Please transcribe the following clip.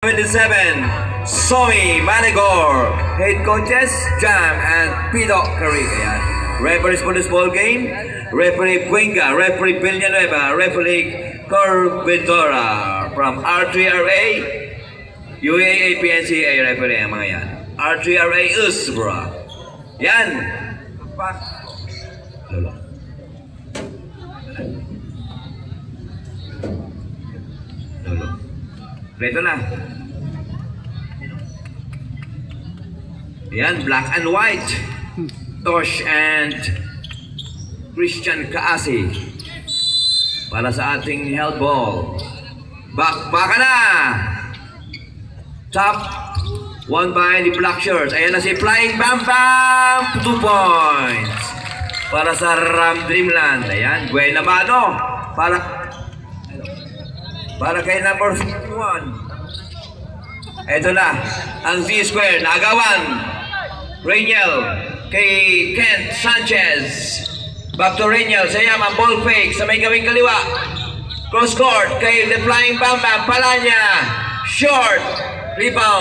27, Somi Manigor. Head coaches, Jam and Pito Carig. Ayan. Referees for this ball game, Referee Buenga, Referee Villanueva, Referee Corvedora from R3RA, UAA PNCA referee ang mga yan. R3RA Usbra. Yan. Lolo. Lolo. Reto na. Yan, black and white. Tosh and Christian Kaasi para sa ating held ball. Baka na! Top, won by the black shirts. Ayan na si Flying Bam Bam! 2 points para sa Ram Dreamland. Ayan, Buena Mano para kay number 1. Ito na, ang Z-Square, Nagawan. Rainiel kay Kent Sanchez. Back to Rainiel. Sayama, ball fake sa may gawing kaliwa. Cross court kay The Flying Bam Bam. Palanya. Short. Rebound.